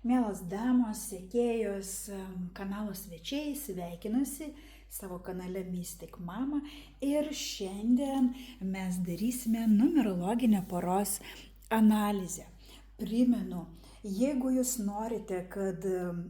Mielos damos, sekėjos, kanalo svečiai, sveikinusi savo kanale Mystic Mama ir šiandien mes darysime numerologinę poros analizę. Primenu, jeigu jūs norite, kad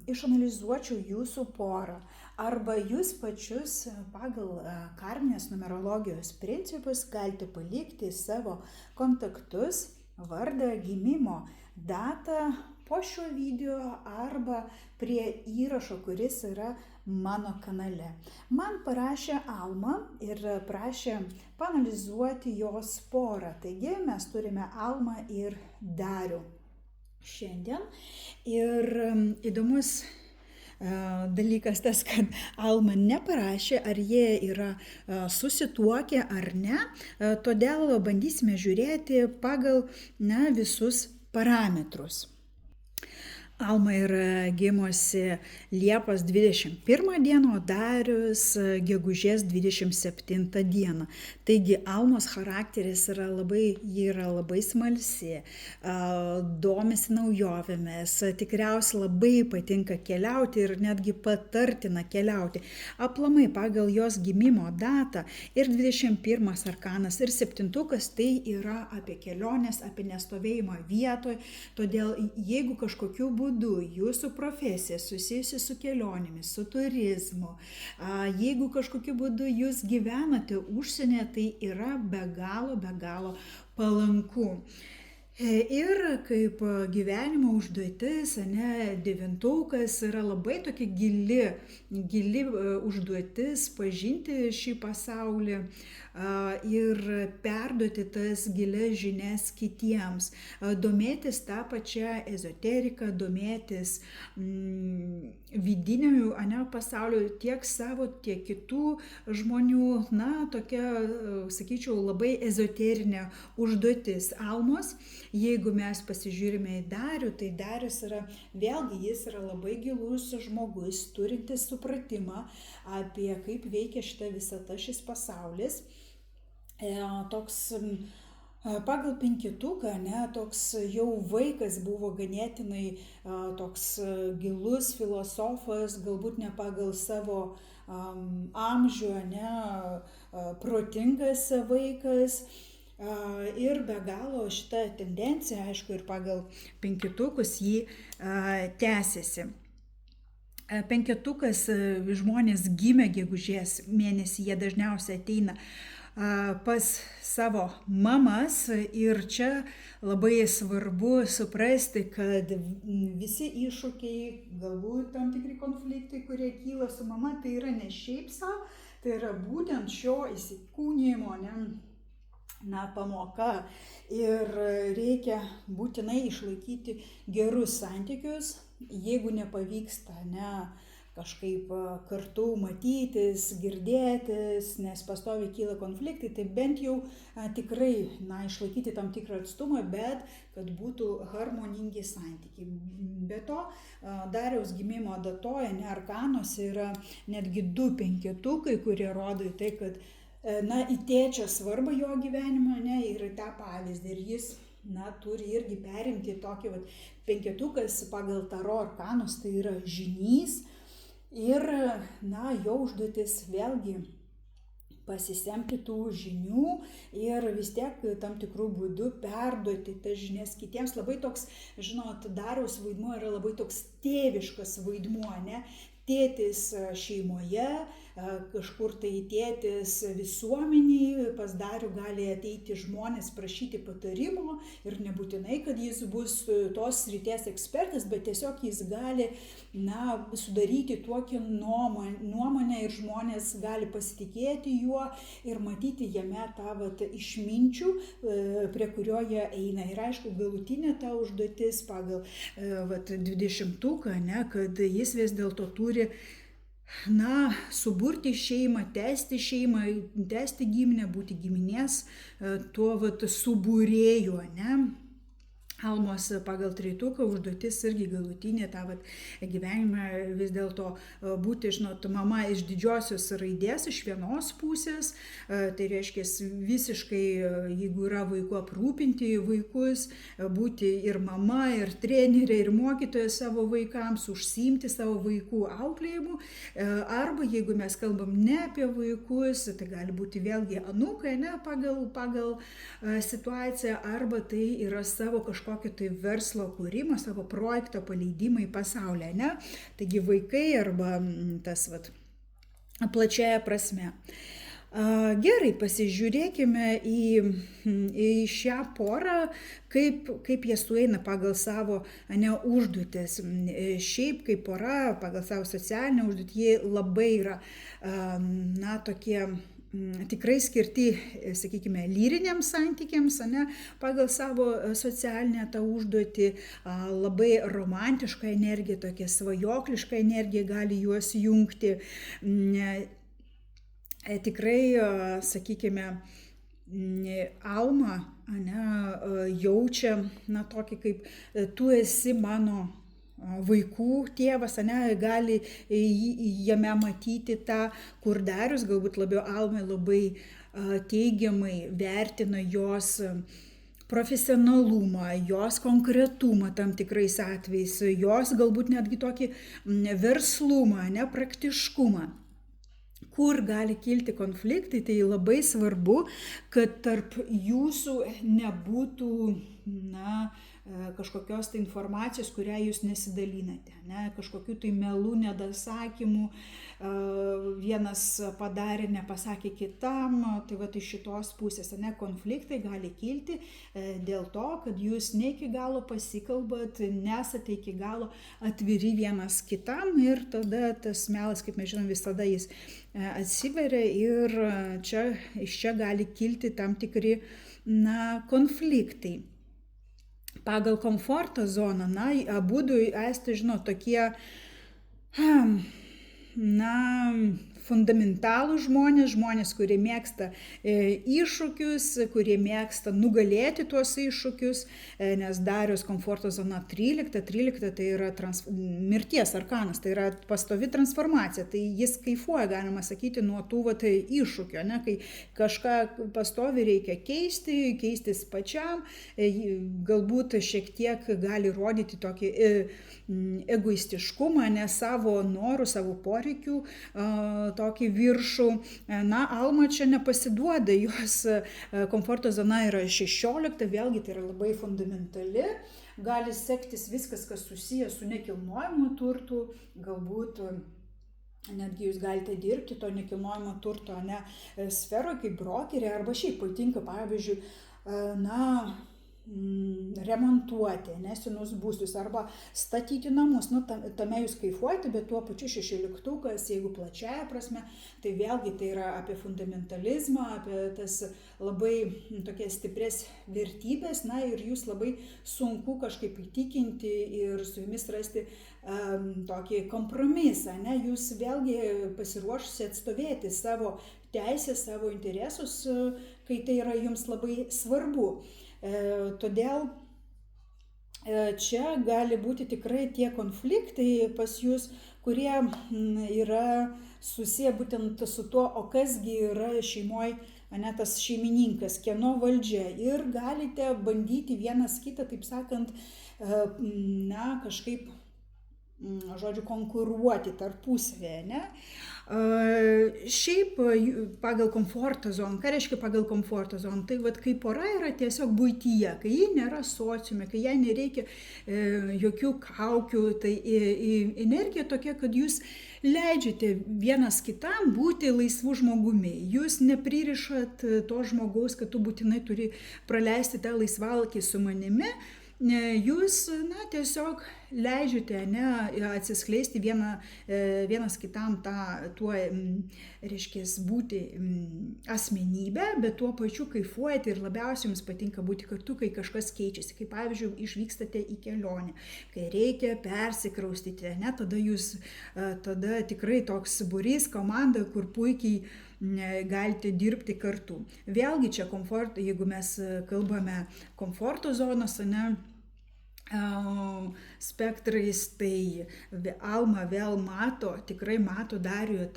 išanalizuočiau jūsų porą arba jūs pačius pagal karminės numerologijos principus, galite palikti savo kontaktus, vardą, gimimo datą po šio video arba prie įrašo, kuris yra mano kanale. Man parašė Alma ir prašė paanalizuoti jos porą. Taigi mes turime Almą ir Darių šiandien. Ir įdomus dalykas tas, kad Alma neparašė, ar jie yra susituokę ar ne, todėl bandysime žiūrėti pagal visus parametrus. Alma yra gimusi Liepos 21 dieną, o Darius gegužės 27 dieną. Taigi Almos charakteris yra labai smalsi, domisi naujovėmis, tikriausiai labai patinka keliauti ir netgi patartina keliauti. Aplamai pagal jos gimimo datą ir 21 arkanas ir 7 tai yra apie keliones, apie nestovėjimą vietoje. Todėl jeigu kažkokiu būdu jūsų profesija susijusi su kelionėmis, su turizmu, jeigu kažkokiu būdu jūs gyvenate užsienyje, tai yra be galo palanku. Ir kaip gyvenimo užduotis, devintukas yra labai tokia gili užduotis pažinti šį pasaulį ir perduoti tas gilias žinias kitiems, domėtis tą pačią ezoteriką, domėtis vidiniu pasauliu tiek savo, tiek kitų žmonių, tokia, sakyčiau, labai ezoterinė užduotis Almos. Jeigu mes pasižiūrime į Darių, tai Darius yra, vėlgi jis yra labai gilus žmogus, turintis supratimą apie kaip veikia šita visata, šis pasaulis. Toks pagal penketuką, toks jau vaikas buvo ganėtinai toks gilus filosofas, galbūt ne pagal savo amžių, protingas vaikas. Ir be galo šita tendencija, aišku, ir pagal penketukus jį tęsiasi. Penketukas žmonės gimę gegužės mėnesį, jie dažniausiai ateina pas savo mamas ir čia labai svarbu suprasti, kad visi iššūkiai, galbūt tam tikri konfliktai, kurie kyla su mama, tai yra ne šiaip savo, tai yra būtent šio įsikūnijimo, pamoka ir reikia būtinai išlaikyti gerus santykius, jeigu nepavyksta kažkaip kartu matytis, girdėtis, nes pastoviai kyla konfliktai, tai bent jau tikrai išlaikyti tam tikrą atstumą, bet kad būtų harmoningi santykiai. Be to, Dariaus gimimo datoje, arkanuose yra netgi 2 penketukai, kurie rodo į tai, kad į tėčio svarbą jo gyvenimo, ir tą pavyzdį. Ir jis, turi irgi perimti tokį penketukas pagal taro arkanus, tai yra žynys. Ir, jo užduotis vėlgi pasisemti tų žinių ir vis tiek tam tikrų būdų perduoti tas žinias kitiems. Labai toks, Dariaus vaidmuo yra labai toks tėviškas vaidmuo, Tėtis šeimoje, kažkur tai tėtis visuomeniai, pas Darių gali ateiti žmonės prašyti patarimo ir nebūtinai, kad jis bus tos srities ekspertas, bet tiesiog jis gali sudaryti tokią nuomonę ir žmonės gali pasitikėti juo ir matyti jame tą išminčių, prie kurio jie eina. Ir aišku, galutinė ta užduotis pagal 20-tuką, kad jis vis dėlto turi suburti šeimą, tęsti giminę, būti giminės tuo subūrėju, Almos pagal treituką užduotis irgi galutinė tą vat gyvenimą vis dėlto būti, žinot, mama iš didžiosios raidės, iš vienos pusės, tai reiškia visiškai, jeigu yra vaikų, aprūpinti vaikus, būti ir mama, ir trenerė, ir mokytoja savo vaikams, užsiimti savo vaikų auklėjimu, arba jeigu mes kalbam ne apie vaikus, tai gali būti vėlgi anūkai, ne, pagal situaciją, arba tai yra savo kažkokio tai verslo kūrimo, savo projekto paleidimą į pasaulį, ne? Taigi vaikai arba tas vat plačiaja prasme. Gerai, pasižiūrėkime į šią porą, kaip jie sueina pagal savo užduotis. Šiaip kaip pora, pagal savo socialinę užduotį, jie labai yra tokie tikrai skirti, sakykime, lyriniams santykiams, pagal savo socialinę tą užduotį, labai romantiška energija, tokia svajokliška energija gali juos jungti. Tikrai, sakykime, Alma jaučia tokį kaip tu esi mano vaikų tėvas, gali jame matyti tą, kur Darius galbūt labiau Almai labai teigiamai vertina jos profesionalumą, jos konkretumą tam tikrais atvejais, jos galbūt netgi tokį verslumą, praktiškumą. Kur gali kilti konfliktai, tai labai svarbu, kad tarp jūsų nebūtų kažkokios tai informacijos, kurią jūs nesidalinate, kažkokių tai melų, nedasakymų, vienas padarė, nepasakė kitam, tai va iš šitos pusės, konfliktai gali kilti dėl to, kad jūs ne iki galo pasikalbat, nesate iki galo atviri vienas kitam ir tada tas melas, kaip mes žinom, visada jis atsiveria ir iš čia gali kilti tam tikri konfliktai. Pagal komforto zoną, abudu esate, tokie, fundamentalūs žmonės, kurie mėgsta iššūkius, kurie mėgsta nugalėti tuos iššūkius, nes Darius komforto zona 13 tai yra mirties arkanas, tai yra pastovi transformacija, tai jis kaifuoja, galima sakyti, nuo tų iššūkio, kai kažką pastovi reikia keistis pačiam, galbūt šiek tiek gali rodyti tokį egoistiškumą, ne savo norų, savo poreikių, tokį viršų. Alma čia nepasiduoda, jos komforto zona yra 16, vėlgi tai yra labai fundamentali, gali sektis viskas, kas susijęs su nekilnojamu turtu, galbūt netgi jūs galite dirbti to nekilnojamo turto sferoje kaip brokerė, arba šiaip patinka, pavyzdžiui, remontuoti senus būstus arba statyti namus, tame jūs kaifuojate, bet tuo pačiu 16, jeigu plačiaja prasme, tai vėlgi tai yra apie fundamentalizmą, apie tas labai tokias stipres vertybės, ir jūs labai sunku kažkaip įtikinti ir su jumis rasti tokį kompromisą, jūs vėlgi pasiruošusi atstovėti savo teisės, savo interesus, kai tai yra jums labai svarbu. Todėl čia gali būti tikrai tie konfliktai pas jūs, kurie yra susiję būtent su tuo, o kasgi yra šeimoje, tas šeimininkas, kieno valdžia, ir galite bandyti vienas kitą, taip sakant, kažkaip, konkuruoti tarpusavėje, Šiaip pagal komforto zoną, ką reiškia pagal komforto zoną, tai kai pora yra tiesiog buityje, kai ji nėra sociume, kai jai nereikia jokių kaukių, tai energija tokia, kad jūs leidžiate vienas kitam būti laisvu žmogumi, jūs nepririšat to žmogaus, kad tu būtinai turi praleisti tą laisvalaikį su manimi, jūs tiesiog leidžiate atsiskleisti vienas kitam tuo, reiškia, būti asmenybę, bet tuo pačiu kaifuojate ir labiausiai jums patinka būti kartu, kai kažkas keičiasi, kai pavyzdžiui išvykstate į kelionę, kai reikia persikraustyti, tada tikrai toks būrys, komanda, kur puikiai galite dirbti kartu. Vėlgi čia jeigu mes kalbame komforto zonos, spektrais, tai Alma vėl mato, tikrai mato Darių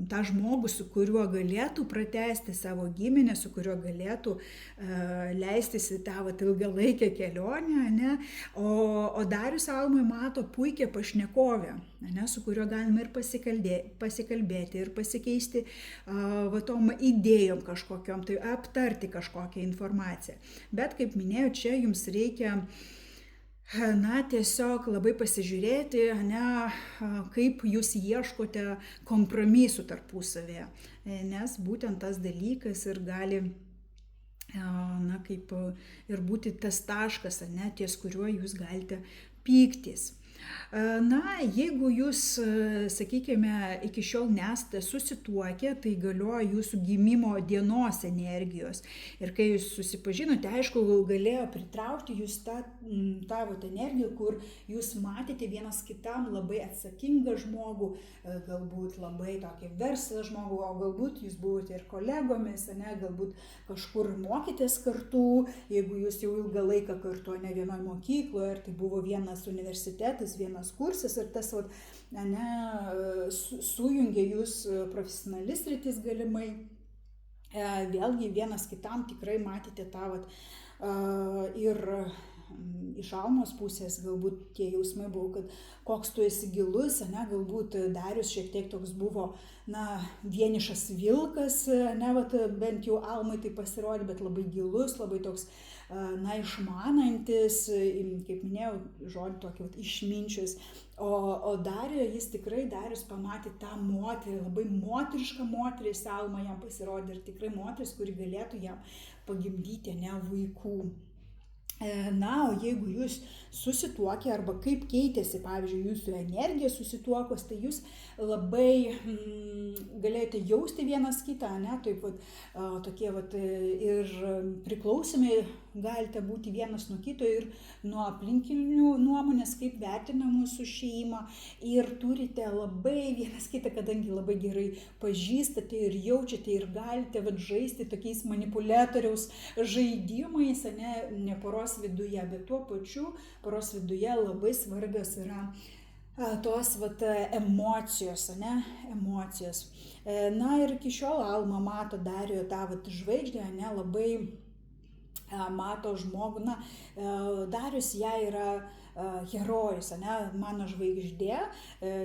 tą žmogų, su kuriuo galėtų pratęsti savo giminę, su kuriuo galėtų leistis į tą ilgalaikę kelionę, ne? O Darius Almai mato puikią pašnekovę, ne? Su kuriuo galima ir pasikalbėti, ir pasikeisti tom idėjom kažkokiom, tai aptarti kažkokią informaciją. Bet, kaip minėjau, čia jums reikia tiesiog labai pasižiūrėti, kaip jūs ieškote kompromisų tarpusavėje, nes būtent tas dalykas ir gali, kaip ir būti tas taškas, ties kuriuo jūs galite pyktis. Jeigu jūs, sakykime, iki šiol nesate susituokę, tai galioja jūsų gimimo dienos energijos. Ir kai jūs susipažinote, aišku, galėjo pritraukti jūs tą energiją, kur jūs matėte vienas kitam labai atsakingą žmogų, galbūt labai tokį verslą žmogų, o galbūt jūs buvote ir kolegomis, galbūt kažkur mokytės kartu, jeigu jūs jau ilgą laiką kartu, ne vienoje mokykloje, ir tai buvo vienas universitetas, vienas kursas, ir tas sujungė jūs profesionalis sritis galimai. Vėlgi vienas kitam tikrai matėte tą ir iš Almos pusės galbūt tie jausmai buvo, kad koks tu esi gilus, galbūt Darius šiek tiek toks buvo, vienišas vilkas, bent jau Almai tai pasirodė, bet labai gilus, labai toks, išmanantis, kaip minėjau, žodį tokį išminčius. O Darius pamatė tą moterį, labai moterišką moteris, Alma jam pasirodė, ir tikrai moteris, kuri galėtų jam pagimdyti vaikų. O jeigu jūs susituokę, arba kaip keitėsi, pavyzdžiui, jūsų energija susituokos, tai jūs labai galėjote jausti vienas kitą, taip tokie ir priklausomi galite būti vienas nuo kito ir nuo aplinkinių nuomonės, kaip vertina mūsų šeimą, ir turite labai vienas kitą, kadangi labai gerai pažįstate ir jaučiate, ir galite žaisti tokiais manipuliatoriaus žaidimais, ne poros viduje, bet tuo pačiu poros viduje labai svarbios yra tos emocijos, emocijos. Ir iki šiol Alma mato Darių tą žvaigždę, labai mato žmogų, Darius ją yra herojus, mano žvaigždė,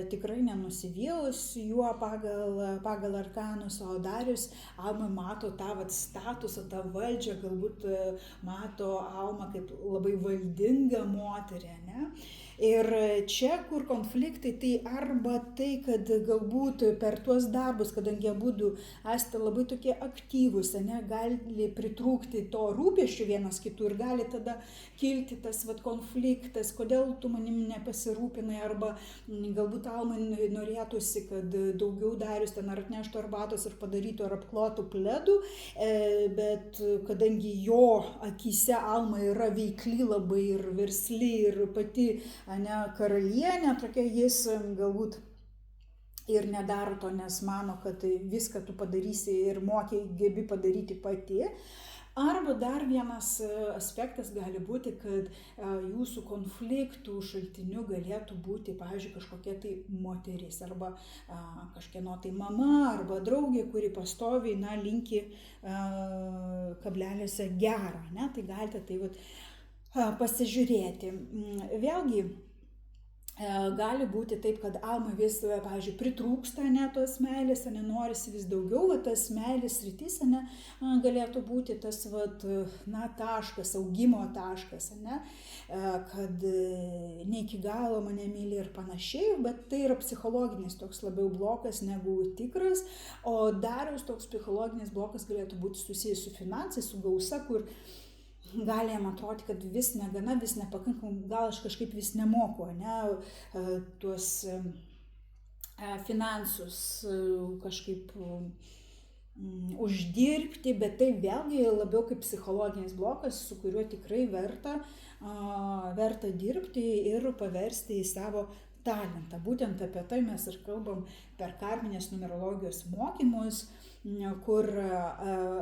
tikrai nenusivylus juo pagal arkanus, o Darius Alma mato tą statusą, tą valdžią, galbūt mato Alma kaip labai valdingą moterį, Ir čia, kur konfliktai, tai arba tai, kad galbūt per tuos darbus, kadangi abudu esate labai tokie aktyvūs, gali pritrūkti to rūpesčių vienas kitų, ir gali tada kilti tas konfliktas, kodėl tu manim nepasirūpinai, arba galbūt Almai norėtųsi, kad daugiau Darius ten ar atneštų arbatos ir padarytų ar apklotų pledų, bet kadangi jo akyse Alma yra veikli labai ir versli ir pati karalienė, tokia, jis galbūt ir nedaro to, nes mano, kad viską tu padarysi ir gebi padaryti pati. Arba dar vienas aspektas gali būti, kad jūsų konfliktų šaltiniu galėtų būti, pavyzdžiui, kažkokia tai moteris, arba kažkieno tai mama, arba draugė, kuri pastoviai linki kableliuose gerą, tai galite tai pasižiūrėti. Vėlgi gali būti taip, kad Alma vis, pavyzdžiui, pritrūksta tos meilės, norisi vis daugiau, tas meilės sritis galėtų būti tas taškas, augimo taškas, kad ne iki galo mane myli ir panašiai, bet tai yra psichologinis toks labiau blokas negu tikras, o Dariaus toks psichologinis blokas galėtų būti susijęs su finansais, su gausa, kur gali jam atrodyti, kad vis negana, vis nepakankam, gal aš kažkaip vis nemoku, tuos finansus kažkaip uždirbti, bet tai vėlgi labiau kaip psichologinis blokas, su kuriuo tikrai verta dirbti ir paversti į savo talentą. Būtent apie tai mes ir kalbam per karminės numerologijos mokymus, kur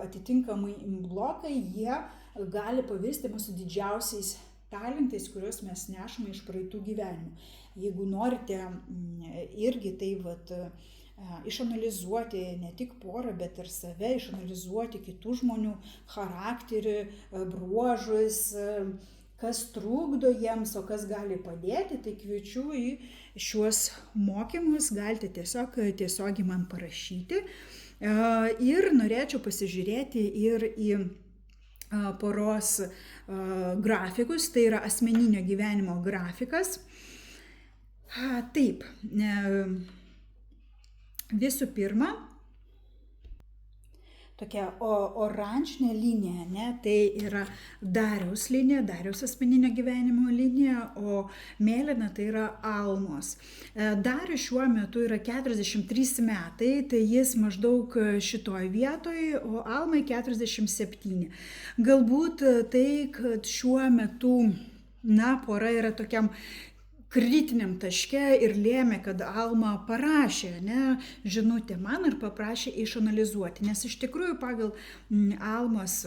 atitinkamai blokai, jie gali pavirsti mūsų didžiausiais talentais, kuriuos mes nešame iš praeitų gyvenimų. Jeigu norite irgi tai išanalizuoti ne tik porą, bet ir save, išanalizuoti kitų žmonių charakterį, bruožus, kas trukdo jiems, o kas gali padėti, tai kviečiu į šiuos mokymus, galite tiesiogiai man parašyti. Ir norėčiau pasižiūrėti ir į poros grafikus, tai yra asmeninio gyvenimo grafikas. Taip, visų pirma, tokia oranžinė linija, tai yra Dariaus linija, Dariaus asmeninio gyvenimo linija, o mėlyna tai yra Almos. Darius šiuo metu yra 43 metai, tai jis maždaug šitoj vietoj, o Almai 47. Galbūt tai, kad šiuo metu, pora yra tokiam kritiniam taške ir lėmė, kad Alma parašė žinutę man ir paprašė išanalizuoti, nes iš tikrųjų pagal Almos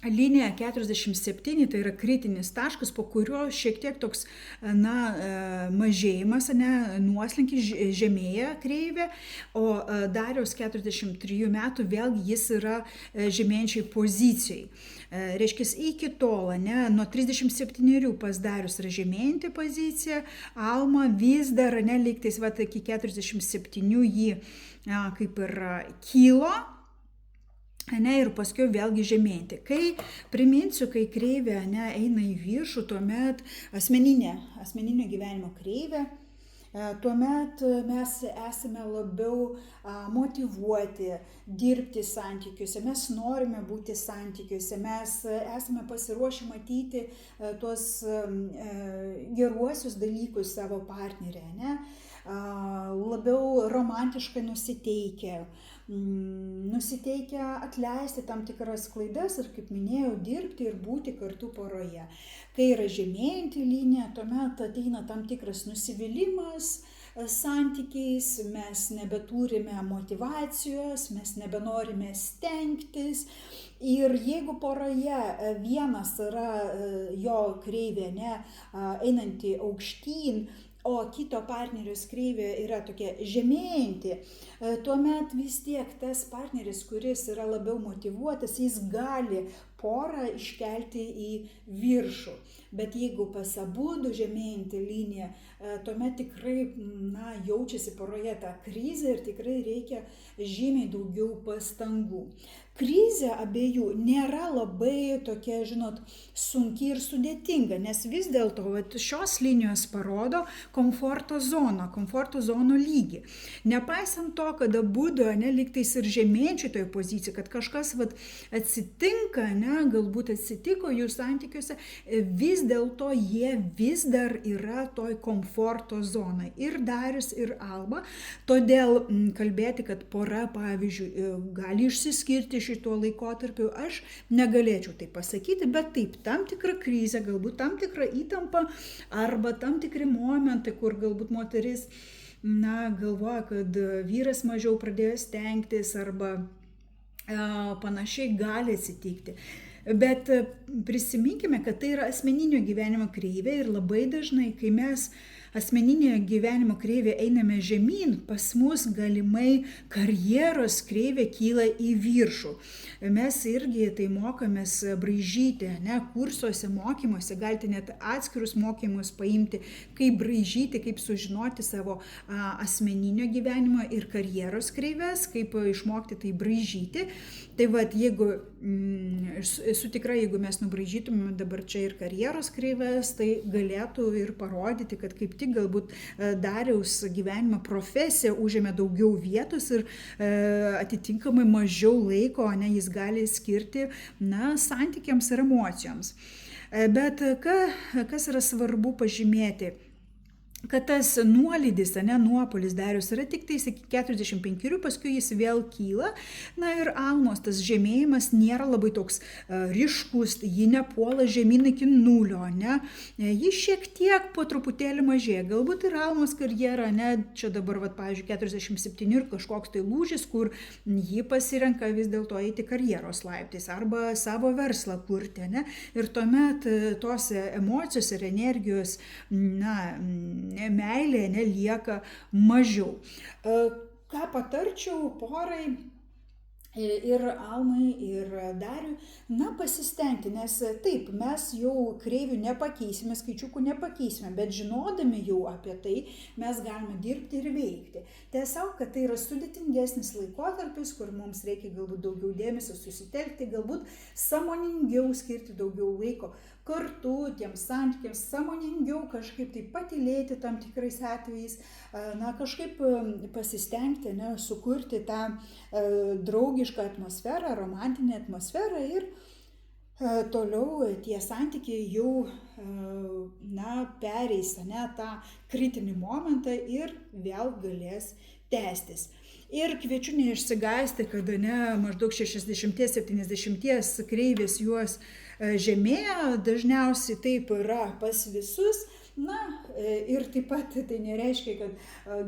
linija 47, tai yra kritinis taškas, po kurio šiek tiek toks mažėjimas, nuoslinkis žemėja kreivė, o Dariaus 43 metų vėlgi jis yra žemėjančiai pozicijai. Reiškia, iki tol, nuo 37 pas Darius yra žemėjanti pozicija, Alma vis dar, lygtais, iki 47 jį kaip ir kylo, ir paskui vėlgi žemėjanti. Priminsiu, kai kreivė eina į viršų, tuomet asmeninio gyvenimo kreivė, tuomet mes esame labiau motyvuoti dirbti santykiuose, mes norime būti santykiuose, mes esame pasiruošę matyti tuos geruosius dalykus savo partnerę, labiau romantiškai nusiteikę atleisti tam tikras klaidas ir, kaip minėjau, dirbti ir būti kartu poroje. Kai yra žemėjanti linija, tuomet ateina tam tikras nusivylimas santykiais, mes nebeturime motyvacijos, mes nebenorime stengtis. Ir jeigu poroje vienas yra jo kreivė einanti aukštyn, o kito partnerio kreivė yra tokia žemėjanti, tuomet vis tiek tas partneris, kuris yra labiau motyvuotas, jis gali porą iškelti į viršų. Bet jeigu pas abudu žemėjanti linija, tuomet tikrai jaučiasi poroje ta krizė ir tikrai reikia žymiai daugiau pastangų. Krizė abiejų nėra labai tokia, sunki ir sudėtinga, nes vis dėlto šios linijos parodo komforto zono lygį. Nepaisant to, kad abudu lygtais ir žemėjančiai toje pozicijoje, kad kažkas atsitinka, galbūt atsitiko jų santykiuose, vis dėlto jie vis dar yra toj komforto zonai. Ir Darius, ir Alma. Todėl kalbėti, kad pora, pavyzdžiui, gali išsiskirti šituo laikotarpiu, aš negalėčiau tai pasakyti, bet taip, tam tikra krizė, galbūt tam tikra įtampa arba tam tikri momentai, kur galbūt moteris galvoja, kad vyras mažiau pradėjo stengtis arba panašiai gali atsitikti. Bet prisiminkime, kad tai yra asmeninio gyvenimo kreivė ir labai dažnai, kai mes asmeninėje gyvenimo kreivė einame žemyn, pas mus galimai karjeros kreivė kyla į viršų. Mes irgi tai mokomės braižyti, kursuose, mokymuose, galite net atskirus mokymus paimti, kaip braižyti, kaip sužinoti savo asmeninio gyvenimo ir karjeros kreives, kaip išmokti tai braižyti. Tai jeigu, esu tikra, jeigu mes nubraižytumėm dabar čia ir karjeros kreives, tai galėtų ir parodyti, kad kaip tik galbūt Dariaus gyvenimo profesija užėmė daugiau vietos ir atitinkamai mažiau laiko, jis gali skirti santykiams ir emocijoms. Bet kas yra svarbu pažymėti? kad tas nuolydis, nuopolis Darius yra tik tais iki 45, paskui jis vėl kyla. Na ir Almos tas žemėjimas nėra labai toks ryškus, ji nepuola žemyn iki nulio, ji šiek tiek po truputėlį mažėja. Galbūt ir Almos karjera, čia dabar, pavyzdžiui, 47 ir kažkoks tai lūžis, kur ji pasirenka vis dėlto eiti karjeros laiptais arba savo verslą kurti, ir tuomet tos emocijos ir energijos, meilė lieka mažiau. Ką patarčiau porai ir Almai, ir Dariui, pasistengti, nes taip, mes jau kreivių nepakeisime, skaičiukų nepakeisime, bet žinodami jau apie tai, mes galime dirbti ir veikti. Tiesiog, kad tai yra sudėtingesnis laikotarpis, kur mums reikia galbūt daugiau dėmesio susitelkti, galbūt sąmoningiau skirti daugiau laiko kartu tiems santykiams, sąmoningiau kažkaip tai patylėti tam tikrais atvejais, kažkaip pasistengti, sukurti tą draugišką atmosferą, romantinę atmosferą ir toliau tie santykiai jau pereis tą kritinį momentą ir vėl galės tęstis. Ir kviečiu neišsigąsti, kad maždaug 60-70 kreivės juos žemėja, dažniausiai taip yra pas visus. Ir taip pat tai nereiškia, kad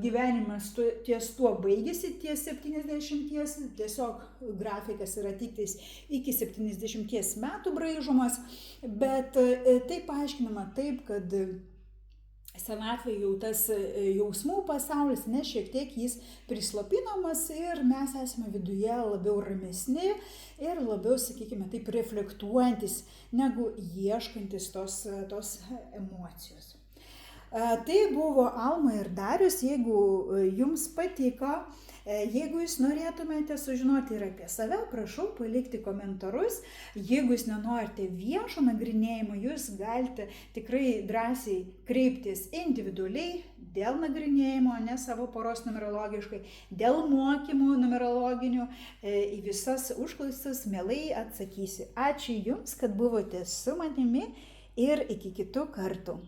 gyvenimas ties tuo baigėsi, ties 70, tiesiog grafikas yra tik iki 70 metų braižomas, bet tai paaiškinama taip, kad senatvėje jau tas jausmų pasaulis, šiek tiek jis prislopinamas ir mes esame viduje labiau ramesni ir labiau, sakykime, taip reflektuojantis, negu ieškantis tos emocijos. Tai buvo Alma ir Darius. Jeigu jums patiko, jeigu jūs norėtumėte sužinoti ir apie save, prašau palikti komentarus. Jeigu jūs nenorite viešo nagrinėjimo, jūs galite tikrai drąsiai kreiptis individualiai dėl nagrinėjimo, ne savo poros numerologiškai, dėl mokymų numerologinių, į visas užklausas mielai atsakysiu. Ačiū Jums, kad buvote su manimi ir iki kitų kartų.